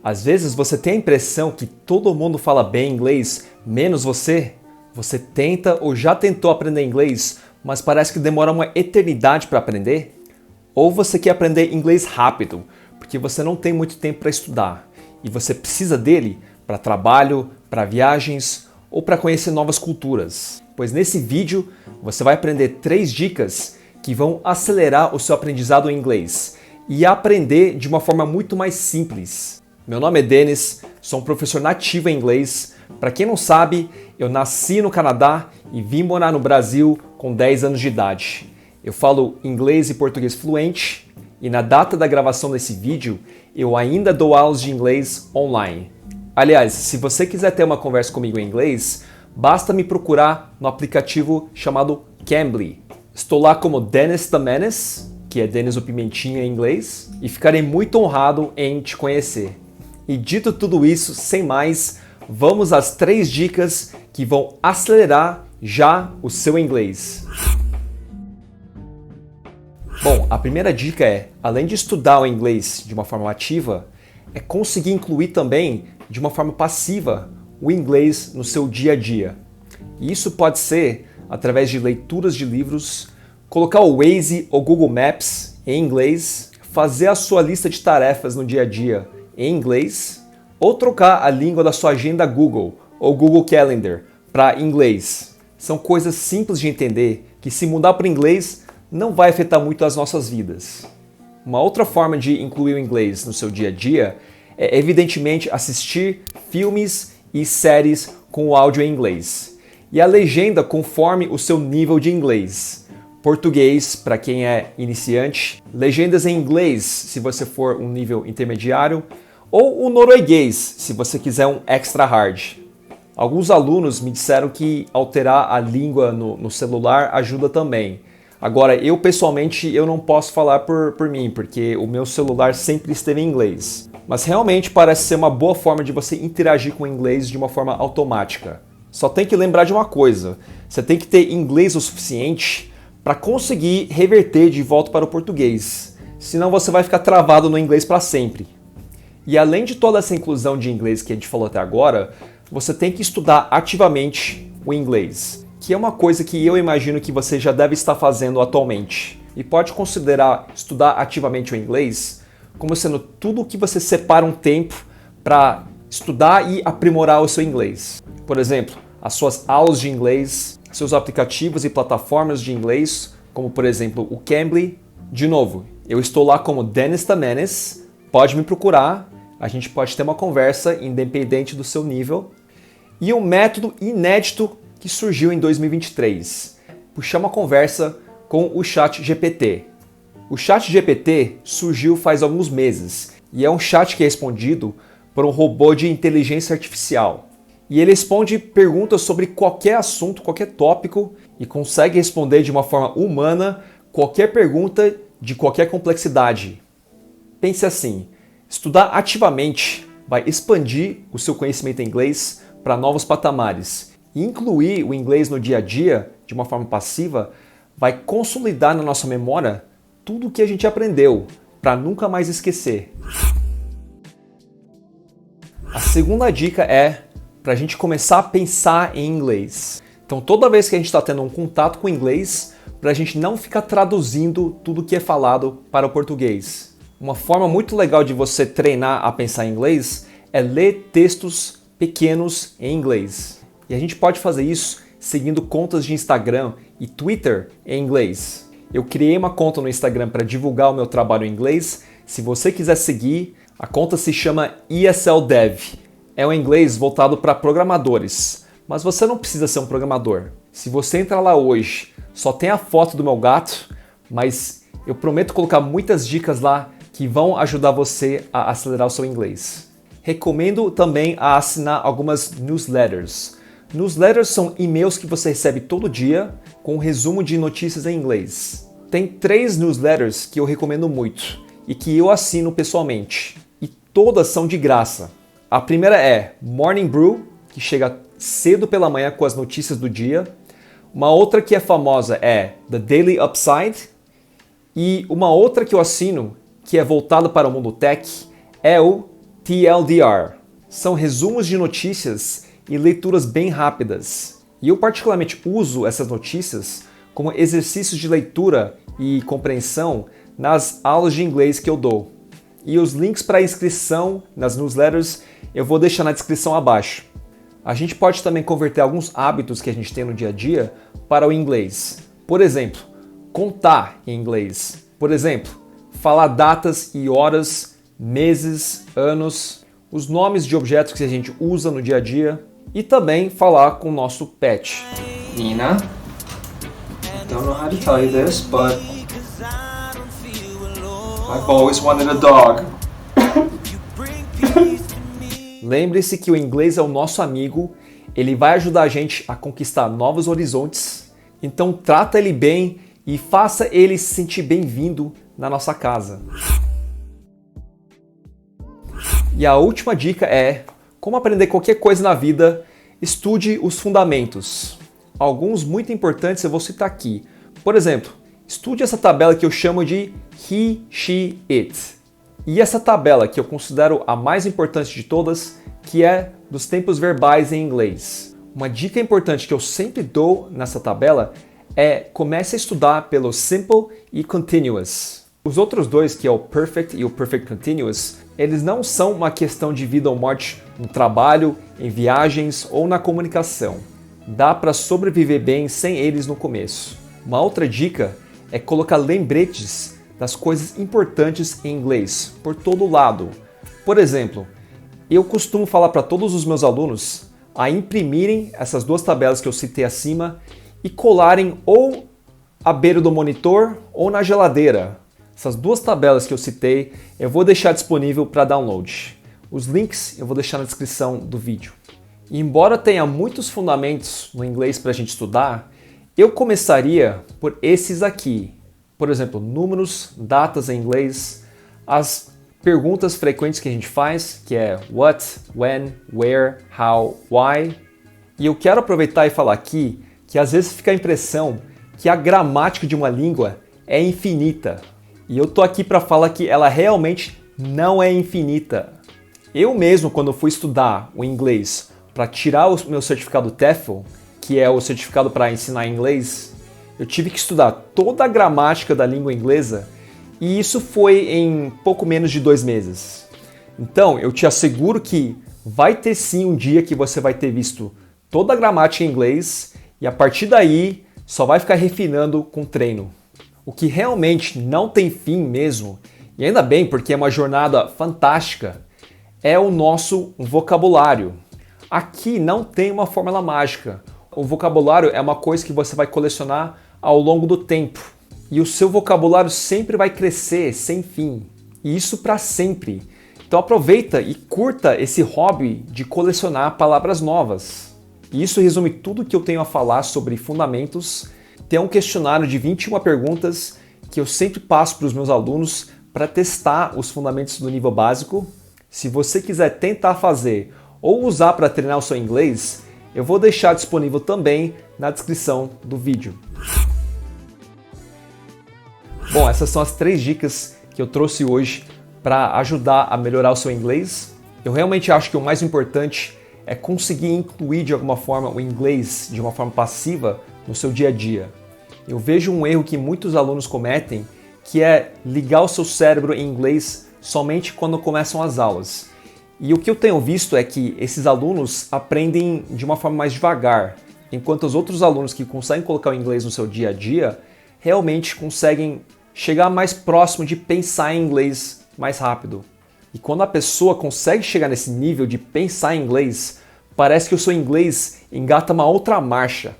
Às vezes você tem a impressão que todo mundo fala bem inglês, menos você. Você tenta ou já tentou aprender inglês, mas parece que demora uma eternidade para aprender. Ou você quer aprender inglês rápido, porque você não tem muito tempo para estudar e você precisa dele para trabalho, para viagens ou para conhecer novas culturas. Pois nesse vídeo você vai aprender 3 dicas que vão acelerar o seu aprendizado em inglês e aprender de uma forma muito mais simples. Meu nome é Denis, sou um professor nativo em inglês. Para quem não sabe, eu nasci no Canadá e vim morar no Brasil com 10 anos de idade. Eu falo inglês e português fluente e na data da gravação desse vídeo eu ainda dou aulas de inglês online. Aliás, se você quiser ter uma conversa comigo em inglês, basta me procurar no aplicativo chamado Cambly. Estou lá como Dennis the Menace, que é Denis o Pimentinha em inglês, e ficarei muito honrado em te conhecer. E dito tudo isso, sem mais, vamos às 3 dicas que vão acelerar já o seu inglês. Bom, a primeira dica é, além de estudar o inglês de uma forma ativa, é conseguir incluir também, de uma forma passiva, o inglês no seu dia a dia. E isso pode ser através de leituras de livros, colocar o Waze ou Google Maps em inglês, fazer a sua lista de tarefas no dia a dia em inglês, ou trocar a língua da sua agenda Google ou Google Calendar para inglês. São coisas simples de entender que, se mudar para inglês, não vai afetar muito as nossas vidas. Uma outra forma de incluir o inglês no seu dia a dia é, evidentemente, assistir filmes e séries com o áudio em inglês. E a legenda conforme o seu nível de inglês. Português, para quem é iniciante, legendas em inglês, se você for um nível intermediário, ou o norueguês, se você quiser um extra hard. Alguns alunos me disseram que alterar a língua no celular ajuda também. Agora, eu pessoalmente eu não posso falar por mim, porque o meu celular sempre esteve em inglês. Mas realmente parece ser uma boa forma de você interagir com o inglês de uma forma automática. Só tem que lembrar de uma coisa, você tem que ter inglês o suficiente para conseguir reverter de volta para o português. Senão você vai ficar travado no inglês para sempre. E além de toda essa inclusão de inglês que a gente falou até agora, você tem que estudar ativamente o inglês, que é uma coisa que eu imagino que você já deve estar fazendo atualmente. E pode considerar estudar ativamente o inglês como sendo tudo que você separa um tempo para estudar e aprimorar o seu inglês. Por exemplo, as suas aulas de inglês, seus aplicativos e plataformas de inglês, como por exemplo o Cambly. De novo, eu estou lá como Dennis the Menace, pode me procurar, a gente pode ter uma conversa independente do seu nível. E um método inédito que surgiu em 2023, puxar uma conversa com o ChatGPT. O ChatGPT surgiu faz alguns meses e é um chat que é respondido por um robô de inteligência artificial. E ele responde perguntas sobre qualquer assunto, qualquer tópico e consegue responder de uma forma humana qualquer pergunta de qualquer complexidade. Pense assim, estudar ativamente vai expandir o seu conhecimento em inglês para novos patamares. E incluir o inglês no dia a dia, de uma forma passiva, vai consolidar na nossa memória tudo o que a gente aprendeu, para nunca mais esquecer. A segunda dica é para a gente começar a pensar em inglês. Então, toda vez que a gente está tendo um contato com o inglês, para a gente não ficar traduzindo tudo o que é falado para o português. Uma forma muito legal de você treinar a pensar em inglês é ler textos pequenos em inglês. E a gente pode fazer isso seguindo contas de Instagram e Twitter em inglês. Eu criei uma conta no Instagram para divulgar o meu trabalho em inglês. Se você quiser seguir, a conta se chama ESL Dev. É um inglês voltado para programadores, mas você não precisa ser um programador. Se você entrar lá hoje, só tem a foto do meu gato, mas eu prometo colocar muitas dicas lá que vão ajudar você a acelerar o seu inglês. Recomendo também a assinar algumas newsletters. Newsletters são e-mails que você recebe todo dia com um resumo de notícias em inglês. Tem 3 newsletters que eu recomendo muito e que eu assino pessoalmente. E todas são de graça. A primeira é Morning Brew, que chega cedo pela manhã com as notícias do dia. Uma outra que é famosa é The Daily Upside. E uma outra que eu assino, que é voltada para o mundo tech, é o TLDR. São resumos de notícias e leituras bem rápidas. E eu particularmente uso essas notícias como exercícios de leitura e compreensão nas aulas de inglês que eu dou. E os links para inscrição nas newsletters eu vou deixar na descrição abaixo. A gente pode também converter alguns hábitos que a gente tem no dia a dia para o inglês. Por exemplo, contar em inglês. Por exemplo, falar datas e horas, meses, anos, os nomes de objetos que a gente usa no dia a dia e também falar com o nosso pet. Nina, don't know how to tell you this, but I've always wanted a dog. Lembre-se que o inglês é o nosso amigo, ele vai ajudar a gente a conquistar novos horizontes, então trata ele bem e faça ele se sentir bem-vindo na nossa casa. E a última dica é, como aprender qualquer coisa na vida, estude os fundamentos. Alguns muito importantes eu vou citar aqui. Por exemplo, estude essa tabela que eu chamo de he, she, it. E essa tabela que eu considero a mais importante de todas, que é dos tempos verbais em inglês. Uma dica importante que eu sempre dou nessa tabela é comece a estudar pelo simple e continuous. Os outros dois, que é o perfect e o perfect continuous, eles não são uma questão de vida ou morte no trabalho, em viagens ou na comunicação. Dá para sobreviver bem sem eles no começo. Uma outra dica é colocar lembretes das coisas importantes em inglês por todo lado. Por exemplo, eu costumo falar para todos os meus alunos a imprimirem essas duas tabelas que eu citei acima e colarem ou à beira do monitor ou na geladeira. Essas duas tabelas que eu citei eu vou deixar disponível para download. Os links eu vou deixar na descrição do vídeo. E embora tenha muitos fundamentos no inglês para a gente estudar, eu começaria por esses aqui. Por exemplo, números, datas em inglês, as perguntas frequentes que a gente faz, que é what, when, where, how, why. E eu quero aproveitar e falar aqui que às vezes fica a impressão que a gramática de uma língua é infinita. E eu tô aqui para falar que ela realmente não é infinita. Eu mesmo, quando fui estudar o inglês para tirar o meu certificado TEFL, que é o certificado para ensinar inglês, eu tive que estudar toda a gramática da língua inglesa e isso foi em pouco menos de 2 meses. Então, eu te asseguro que vai ter sim um dia que você vai ter visto toda a gramática em inglês e a partir daí só vai ficar refinando com treino. O que realmente não tem fim mesmo, e ainda bem porque é uma jornada fantástica, é o nosso vocabulário. Aqui não tem uma fórmula mágica. O vocabulário é uma coisa que você vai colecionar ao longo do tempo. E o seu vocabulário sempre vai crescer sem fim. E isso para sempre. Então aproveita e curta esse hobby de colecionar palavras novas. E isso resume tudo que eu tenho a falar sobre fundamentos. Tem um questionário de 21 perguntas que eu sempre passo para os meus alunos para testar os fundamentos do nível básico. Se você quiser tentar fazer ou usar para treinar o seu inglês, eu vou deixar disponível também na descrição do vídeo. Bom, essas são as 3 dicas que eu trouxe hoje para ajudar a melhorar o seu inglês. Eu realmente acho que o mais importante é conseguir incluir de alguma forma o inglês de uma forma passiva no seu dia a dia. Eu vejo um erro que muitos alunos cometem, que é ligar o seu cérebro em inglês somente quando começam as aulas. E o que eu tenho visto é que esses alunos aprendem de uma forma mais devagar, enquanto os outros alunos que conseguem colocar o inglês no seu dia a dia realmente conseguem chegar mais próximo de pensar em inglês mais rápido. E quando a pessoa consegue chegar nesse nível de pensar em inglês, parece que o seu inglês engata uma outra marcha.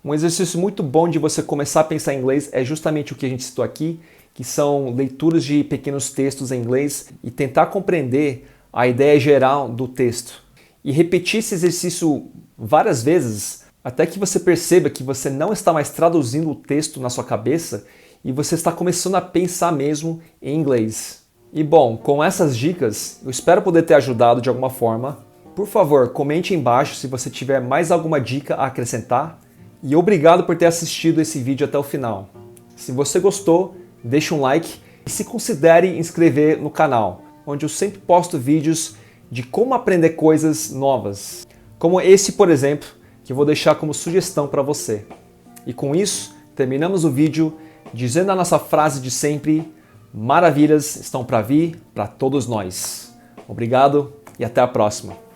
Um exercício muito bom de você começar a pensar em inglês é justamente o que a gente citou aqui, que são leituras de pequenos textos em inglês e tentar compreender a ideia geral do texto. E repetir esse exercício várias vezes até que você perceba que você não está mais traduzindo o texto na sua cabeça e você está começando a pensar mesmo em inglês. E bom, com essas dicas, eu espero poder ter ajudado de alguma forma. Por favor, comente embaixo se você tiver mais alguma dica a acrescentar. E obrigado por ter assistido esse vídeo até o final. Se você gostou, deixe um like e se considere inscrever no canal, onde eu sempre posto vídeos de como aprender coisas novas, como esse, por exemplo, que eu vou deixar como sugestão para você. E com isso, terminamos o vídeo dizendo a nossa frase de sempre: maravilhas estão para vir para todos nós. Obrigado e até a próxima.